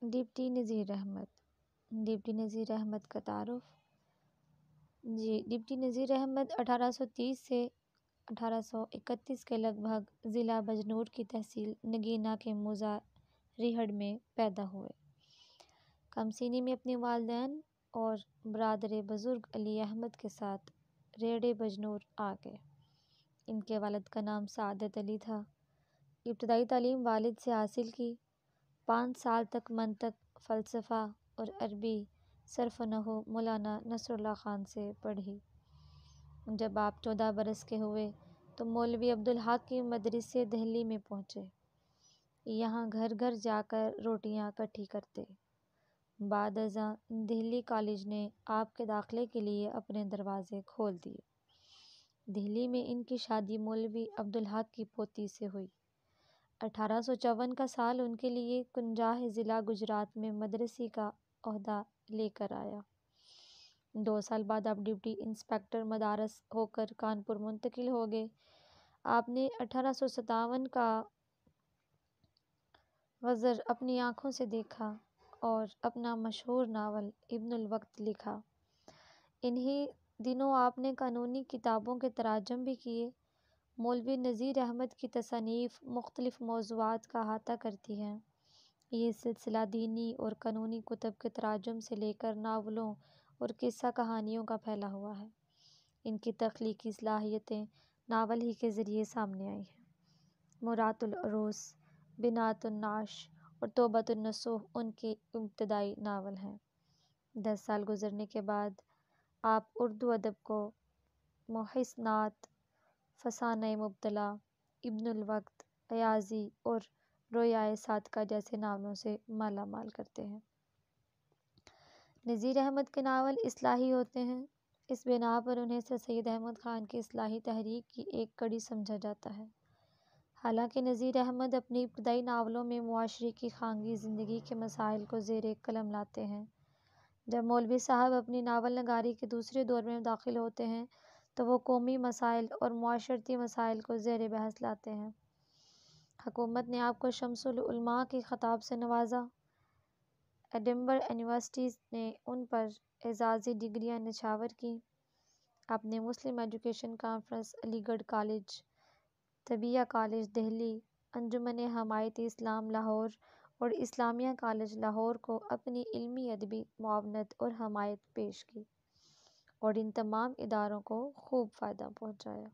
Deputy Nazir Ahmad. Deputy Nazir Ahmad کا تعارف۔ Deputy Nazir Ahmad 1830 سے 1831 کے لگ بھگ ضلع بجنور کی تحصیل نگینہ کے موضع ریہڑ میں پیدا ہوئے۔ کم سنی میں اپنے والدین اور برادر بزرگ علی احمد کے ساتھ ریڑے بجنور آ گئے۔ ان کے والد کا نام سعادت علی تھا۔ ابتدائی تعلیم والد سے حاصل کی۔ 5 سال تک منطق، فلسفہ اور عربی صرف و نحو مولانا نصر اللہ خان سے پڑھی۔ جب آپ 14 برس کے ہوئے تو مولوی عبدالحق کی مدرسے دہلی میں پہنچے۔ یہاں گھر گھر جا کر روٹیاں اکٹھی کرتے۔ بعد ازاں دہلی کالج نے آپ کے داخلے کے لیے اپنے دروازے کھول دیے۔ دہلی میں ان کی شادی مولوی عبدالحق کی پوتی سے ہوئی۔ 1854 کا سال ان کے لیے کنجاہ ضلع گجرات میں مدرسی کا عہدہ لے کر آیا۔ 2 سال بعد آپ ڈپٹی انسپکٹر مدارس ہو کر کانپور منتقل ہو گئے۔ آپ نے 1857 کا غزر اپنی آنکھوں سے دیکھا اور اپنا مشہور ناول ابن الوقت لکھا۔ انہی دنوں آپ نے قانونی کتابوں کے تراجم بھی کیے۔ مولوی نذیر احمد کی تصانیف مختلف موضوعات کا احاطہ کرتی ہیں۔ یہ سلسلہ دینی اور قانونی کتب کے تراجم سے لے کر ناولوں اور قصہ کہانیوں کا پھیلا ہوا ہے۔ ان کی تخلیقی صلاحیتیں ناول ہی کے ذریعے سامنے آئی ہیں۔ مرات العروس، بنات النعش اور توبۃ النصوح ان کے ابتدائی ناول ہیں۔ 10 سال گزرنے کے بعد آپ اردو ادب کو محسنات، فسانۂ مبتلا، ابن الوقت، ایازی اور رویائے صادقہ جیسے ناولوں سے مالا مال کرتے ہیں۔ نذیر احمد کے ناول اصلاحی ہوتے ہیں۔ اس بنا پر انہیں سر سید احمد خان کی اصلاحی تحریک کی ایک کڑی سمجھا جاتا ہے۔ حالانکہ نذیر احمد اپنی ابتدائی ناولوں میں معاشرے کی خانگی زندگی کے مسائل کو زیر قلم لاتے ہیں۔ جب مولوی صاحب اپنی ناول نگاری کے دوسرے دور میں داخل ہوتے ہیں تو وہ قومی مسائل اور معاشرتی مسائل کو زیر بحث لاتے ہیں۔ حکومت نے آپ کو شمس العلماء کے خطاب سے نوازا۔ ایڈنبرگ یونیورسٹی نے ان پر اعزازی ڈگریاں نچھاور کیں۔ آپ نے مسلم ایجوکیشن کانفرنس، علی گڑھ کالج، طبیعہ کالج دہلی، انجمن حمایت اسلام لاہور اور اسلامیہ کالج لاہور کو اپنی علمی ادبی معاونت اور حمایت پیش کی اور ان تمام اداروں کو خوب فائدہ پہنچایا۔